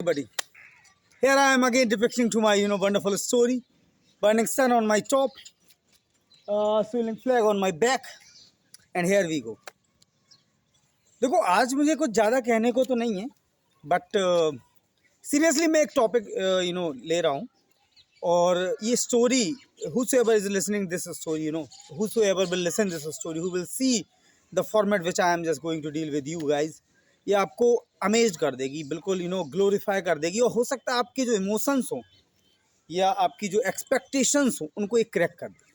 everybody. Here I am again depicting to my wonderful story. Burning sun on my top, swirling flag on my back, and here we go. देखो आज मुझे कुछ ज़्यादा कहने को तो नहीं है, बट सीरियसली मैं एक टॉपिक ले रहा हूँ. और ये story, whosoever is listening this story, whosoever will listen this story, who will see the format which I am just going to deal with you guys, ये आपको अमेज कर देगी, बिल्कुल ग्लोरीफाई कर देगी. और हो सकता है आपके जो इमोशंस हो या आपकी जो एक्सपेक्टेशंस हो उनको एक क्रैक कर दे.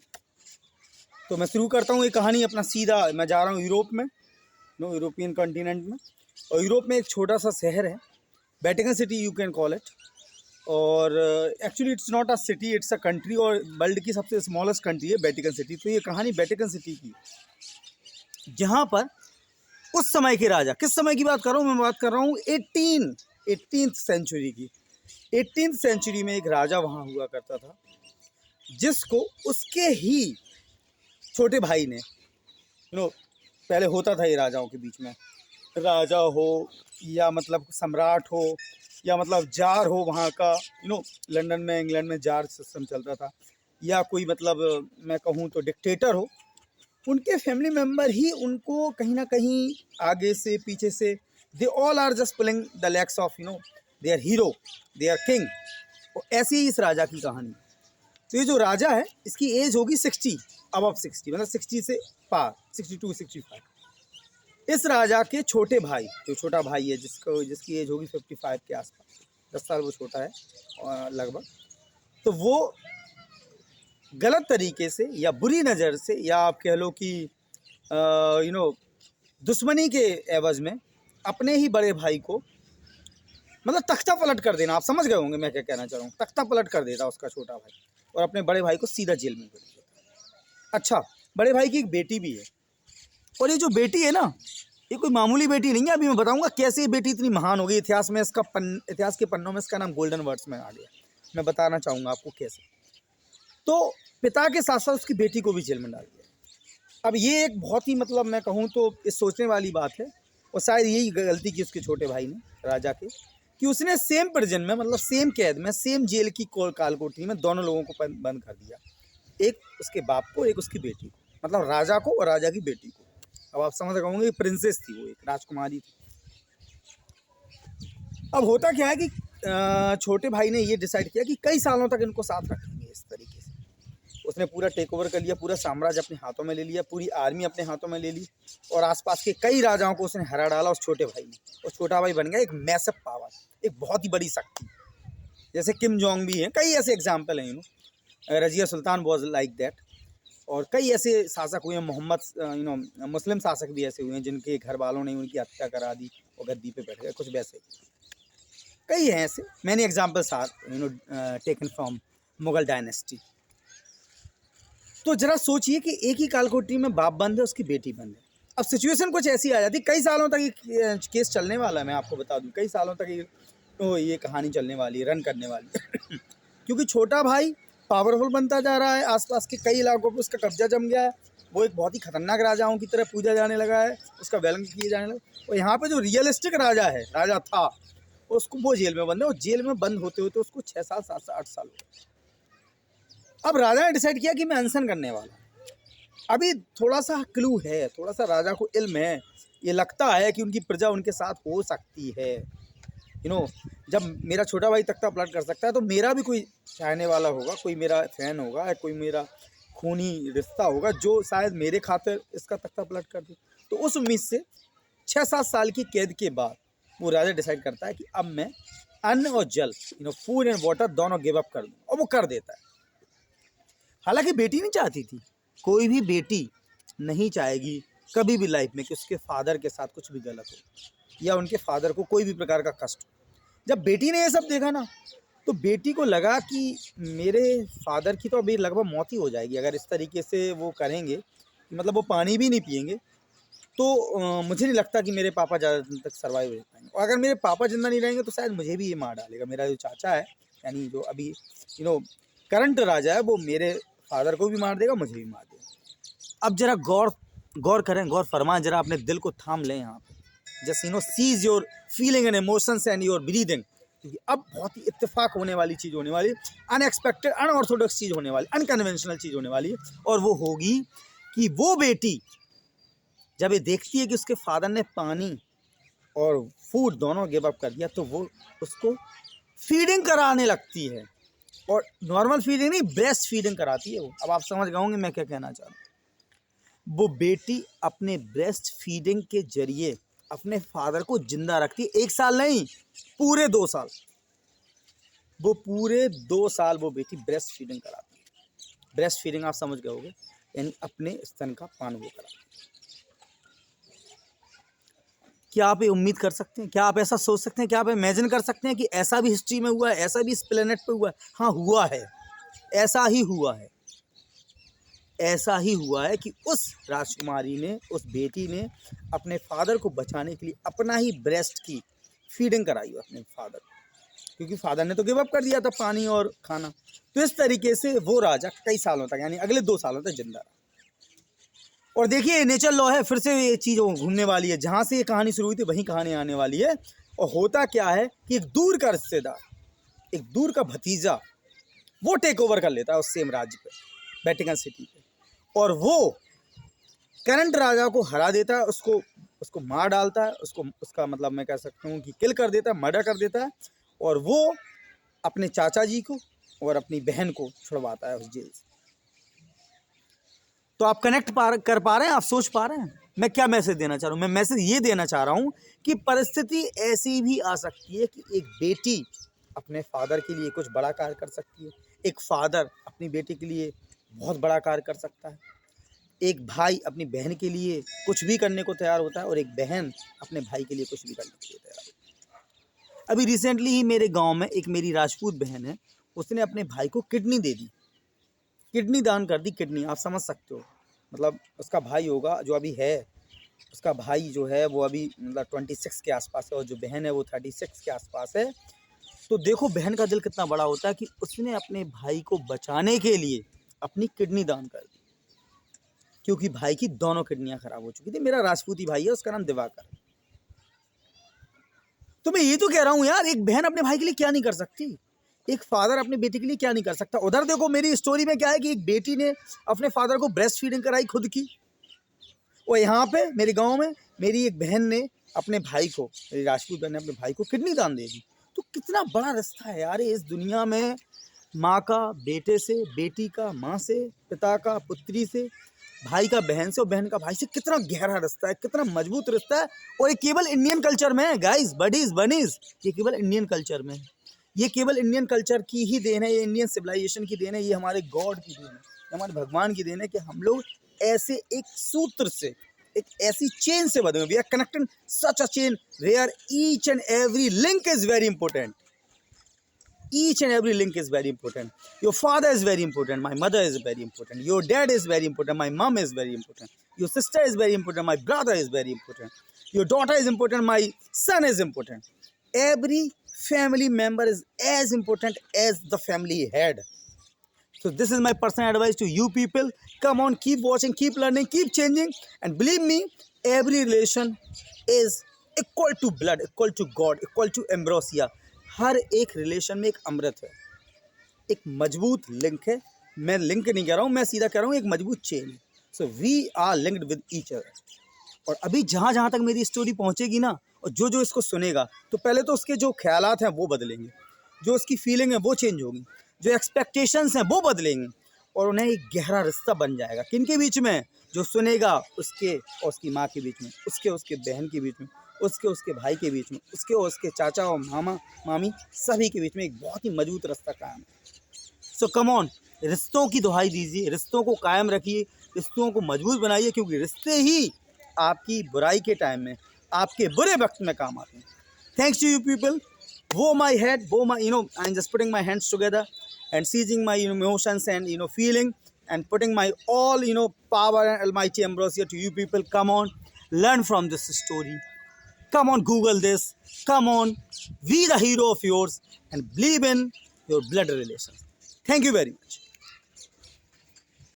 तो मैं शुरू करता हूँ ये कहानी अपना सीधा. मैं जा रहा हूँ यूरोप में, यूरोपियन कॉन्टिनेंट में. और यूरोप में एक छोटा सा शहर है, Vatican city you can call it. और actually it's not a city, it's a country. और वर्ल्ड की सबसे स्मॉलेस्ट कंट्री है वेटिकन सिटी. तो ये कहानी वेटिकन सिटी की, जहाँ पर उस समय के राजा, किस समय की बात कर रहा हूँ मैं, बात कर रहा हूँ 18th सेंचुरी की. 18th सेंचुरी में एक राजा वहाँ हुआ करता था, जिसको उसके ही छोटे भाई ने, पहले होता था ये राजाओं के बीच में, राजा हो या मतलब सम्राट हो या मतलब जार हो वहाँ का, लंदन में इंग्लैंड में जार सिस्टम चलता था, या कोई मतलब मैं कहूँ तो डिक्टेटर हो. उनके फैमिली मेम्बर ही उनको कहीं ना कहीं आगे से पीछे से, they all are just pulling the legs of their hero, their king. और ऐसी ही इस राजा की कहानी. तो ये जो राजा है इसकी एज होगी 60, अबव 60, मतलब 60 से पार, 62 65. इस राजा के छोटे भाई, जो छोटा भाई है जिसकी एज होगी 55 के आसपास, 10 साल वो छोटा है लगभग. तो वो गलत तरीके से या बुरी नज़र से, या आप कह लो कि दुश्मनी के एवज में अपने ही बड़े भाई को, मतलब तख्ता पलट कर देना, आप समझ गए होंगे मैं क्या कहना चाह रहा हूँ. तख्ता पलट कर देता उसका छोटा भाई और अपने बड़े भाई को सीधा जेल में भेज देता. अच्छा, बड़े भाई की एक बेटी भी है. और ये जो बेटी है ना, ये कोई मामूली बेटी नहीं है. अभी मैं बताऊंगा कैसे ये बेटी इतनी महान हो गई. इतिहास में इतिहास के पन्नों में इसका नाम गोल्डन वर्ड्स में आ गया. मैं बताना चाहूँगा आपको कैसे. तो पिता के साथ साथ उसकी बेटी को भी जेल में डाल दिया. अब ये एक बहुत ही मतलब मैं कहूँ तो इस सोचने वाली बात है. और शायद यही गलती की उसके छोटे भाई ने, राजा के, कि उसने सेम प्रिजन में, मतलब सेम कैद में, सेम जेल की कालकोठरी में दोनों लोगों को बंद कर दिया. एक उसके बाप को, एक उसकी बेटी को, मतलब राजा को और राजा की बेटी को. अब आप समझ रहे होंगे, प्रिंसेस थी वो, एक राजकुमारी थी. अब होता क्या है कि छोटे भाई ने ये डिसाइड किया कि कई सालों तक इनको साथ रखेंगे इस तरीके से. उसने पूरा टेक ओवर कर लिया, पूरा साम्राज्य अपने हाथों में ले लिया, पूरी आर्मी अपने हाथों में ले ली, और आसपास के कई राजाओं को उसने हरा डाला उस छोटे भाई ने. और छोटा भाई बन गया एक मैसिव पावर, एक बहुत ही बड़ी शक्ति. जैसे किम जोंग भी हैं, कई ऐसे एग्जाम्पल हैं. Razia Sultan was like that. और कई ऐसे शासक हुए हैं, मोहम्मद मुस्लिम शासक भी ऐसे हुए हैं जिनके घर वालों ने उनकी हत्या करा दी और गद्दी पे बैठ गए, कुछ वैसे. कई हैं ऐसे, many examples are taken from Mughal dynasty. तो जरा सोचिए कि एक ही कालकोठरी में बाप बंद है, उसकी बेटी बंद है. अब सिचुएशन कुछ ऐसी आ जाती, कई सालों तक ये केस चलने वाला है. मैं आपको बता दूं, कई सालों तक ये कहानी चलने वाली है, रन करने वाली है. क्योंकि छोटा भाई पावरफुल बनता जा रहा है, आसपास के कई इलाकों पर उसका कब्जा जम गया है. वो एक बहुत ही खतरनाक राजाओं की तरह पूजा जाने लगा है, उसका वेलकम किए जाने लगा. और यहाँ पर जो रियलिस्टिक राजा था, उसको वो जेल में बंद है. और जेल में बंद होते होते उसको 6 साल 7 साल 8 साल हो गए. अब राजा ने डिसाइड किया कि मैं अनशन करने वाला. अभी थोड़ा सा क्लू है, थोड़ा सा राजा को इल्म है, ये लगता है कि उनकी प्रजा उनके साथ हो सकती है. जब मेरा छोटा भाई तख्ता पलट कर सकता है, तो मेरा भी कोई चाहने वाला होगा, कोई मेरा फैन होगा, या कोई मेरा खूनी रिश्ता होगा जो शायद मेरे खातिर इसका तख्ता पलट कर दे. तो उस उम्मीद से 6-7 साल की कैद के बाद वो राजा डिसाइड करता है कि अब मैं अन्न और जल, फूड एंड वाटर दोनों गिव अप कर दूँ. और वो कर देता है. हालांकि बेटी नहीं चाहती थी, कोई भी बेटी नहीं चाहेगी कभी भी लाइफ में कि उसके फादर के साथ कुछ भी गलत हो या उनके फादर को कोई भी प्रकार का कष्ट हो. जब बेटी ने ये सब देखा ना, तो बेटी को लगा कि मेरे फादर की तो अभी लगभग मौत ही हो जाएगी अगर इस तरीके से वो करेंगे, मतलब वो पानी भी नहीं पिएंगे. तो मुझे नहीं लगता कि मेरे पापा ज़्यादा दिन तक सर्वाइव रह पाएंगे. और अगर मेरे पापा जिंदा नहीं रहेंगे तो शायद मुझे भी ये मार डालेगा. मेरा जो चाचा है, यानी जो अभी करंट राजा है, वो मेरे फादर को भी मार देगा, मुझे भी मार देगा. अब जरा गौर करें, गौर फरमाएं, जरा अपने दिल को थाम लें यहाँ पे. Just sees your feeling and emotions and your breathing. क्योंकि अब बहुत ही इत्तेफाक होने वाली चीज़ होने वाली, अनएक्सपेक्टेड, अनऑर्थोडॉक्स चीज़ होने वाली, अनकन्वेंशनल चीज़ होने वाली है। और वो होगी कि वो बेटी जब ये देखती है कि उसके फादर ने पानी और फूड दोनों गिव अप कर दिया, तो वो उसको फीडिंग कराने लगती है। और नॉर्मल फीडिंग नहीं, ब्रेस्ट फीडिंग कराती है वो। अब आप समझ गए होंगे मैं क्या कहना चाह रहा हूँ। वो बेटी अपने ब्रेस्ट फीडिंग के जरिए अपने फादर को जिंदा रखती है। 1 साल नहीं, पूरे 2 साल। वो पूरे 2 साल वो बेटी ब्रेस्ट फीडिंग कराती है। ब्रेस्ट फीडिंग आप समझ गए होंगे, यानी अपने स्तन का पान वो कराती है। क्या आप ये उम्मीद कर सकते हैं? क्या आप ऐसा सोच सकते हैं? क्या आप इमेजिन कर सकते हैं कि ऐसा भी हिस्ट्री में हुआ है, ऐसा भी इस प्लेनेट पे हुआ है? हाँ, हुआ है। ऐसा ही हुआ है। ऐसा ही हुआ है कि उस राजकुमारी ने, उस बेटी ने अपने फादर को बचाने के लिए अपना ही ब्रेस्ट की फीडिंग कराई अपने फादर को, क्योंकि फादर ने तो गिव अप कर दिया था पानी और खाना। तो इस तरीके से वो राजा कई सालों तक, यानी अगले 2 सालों तक जिंदा रहा। और देखिए, नेचर लॉ है, फिर से ये चीज़ घूमने वाली है। जहाँ से ये कहानी शुरू हुई थी वहीं कहानी आने वाली है। और होता क्या है कि एक दूर का रिश्तेदार, एक दूर का भतीजा, वो टेक ओवर कर लेता है उस सेम राज्य पे, वेटिकन सिटी पे। और वो करंट राजा को हरा देता है, उसको मार डालता है, उसका मतलब मैं कह सकता हूँ कि किल कर देता है, मर्डर कर देता है। और वो अपने चाचा जी को और अपनी बहन को छुड़वाता है उस जेल से। तो आप कनेक्ट कर पा रहे हैं? आप सोच पा रहे हैं मैं क्या मैसेज देना चाह रहा हूँ? मैं मैसेज ये देना चाह रहा हूँ कि परिस्थिति ऐसी भी आ सकती है कि एक बेटी अपने फादर के लिए कुछ बड़ा कार्य कर सकती है, एक फादर अपनी बेटी के लिए बहुत बड़ा कार्य कर सकता है, एक भाई अपनी बहन के लिए कुछ भी करने को तैयार होता है, और एक बहन अपने भाई के लिए कुछ भी करने के लिए तैयार होती है। अभी रिसेंटली ही मेरे गाँव में एक मेरी राजपूत बहन है, उसने अपने भाई को किडनी दे दी, किडनी दान कर दी। किडनी, आप समझ सकते हो, मतलब उसका भाई होगा जो अभी है, उसका भाई जो है वो अभी मतलब 26 के आसपास है, और जो बहन है वो 36 के आसपास है। तो देखो बहन का दिल कितना बड़ा होता है कि उसने अपने भाई को बचाने के लिए अपनी किडनी दान कर दी, क्योंकि भाई की दोनों किडनियां खराब हो चुकी थी। मेरा राजपूती भाई है, उसका नाम दिवाकर। तो मैं ये तो कह रहा हूँ यार, एक बहन अपने भाई के लिए क्या नहीं कर सकती, एक फादर अपने बेटे के लिए क्या नहीं कर सकता। उधर देखो मेरी स्टोरी में क्या है कि एक बेटी ने अपने फादर को ब्रेस्ट फीडिंग कराई खुद की, और यहाँ पे मेरे गांव में मेरी एक बहन ने अपने भाई को, मेरी राजपूत बहन ने अपने भाई को किडनी दान दे दी। तो कितना बड़ा रिश्ता है यार इस दुनिया में, माँ का बेटे से, बेटी का माँ से, पिता का पुत्री से, भाई का बहन से, और बहन का भाई से। कितना गहरा रिश्ता है, कितना मजबूत रिश्ता है। और ये केवल इंडियन कल्चर में है गाइस, बडीज बनीज, ये केवल इंडियन कल्चर में है। ये केवल इंडियन कल्चर की ही देन है, ये इंडियन सिविलाइजेशन की देन है, ये हमारे गॉड की देन है, हमारे भगवान की देन है कि हम लोग ऐसे एक सूत्र से, एक ऐसी चेन से बंधे हुए। We are connected such a chain where each and every link is very important. Each and every link is very important. Your father is very important. My mother is very important. Your dad is very important. My mom is very important. Your sister is very important. My brother is very important. Your daughter is important. My son is important. Every family member is as important as the family head. So this is my personal advice to you people. Come on, keep watching, keep learning, keep changing. And believe me, every relation is equal to blood, equal to God, equal to ambrosia. हर एक relation में एक अमृत है, एक मजबूत link है। मैं link नहीं कह रहा हूँ, मैं सीधा कह रहा हूँ एक मजबूत चेन है। So we are linked with each other. और अभी जहाँ जहाँ तक मेरी स्टोरी पहुँचेगी ना, और जो जो इसको सुनेगा, तो पहले तो उसके जो ख्यालात हैं वो बदलेंगे, जो उसकी फीलिंग है वो चेंज होगी, जो एक्सपेक्टेशंस हैं वो बदलेंगे, और उन्हें एक गहरा रिश्ता बन जाएगा। किन के बीच में? जो सुनेगा उसके और उसकी माँ के बीच में, उसके उसके बहन के बीच में, उसके उसके भाई के बीच में, उसके और उसके चाचा और मामा मामी, सभी के बीच में एक बहुत ही मजबूत रिश्ता कायम है। सो कम ऑन, रिश्तों की दुहाई दीजिए, रिश्तों को कायम रखिए, रिश्तों को मजबूत बनाइए, क्योंकि रिश्ते ही आपकी बुराई के टाइम में, आपके बुरे वक्त में काम आते हैं। Thanks to you people. Bow my head, I'm just putting my hands together and seizing my emotions and feeling, and putting my all power and almighty ambrosia to you people. Come on, learn from this story. Come on, Google this. Come on, be the hero of yours and believe in your blood relations. Thank you very much.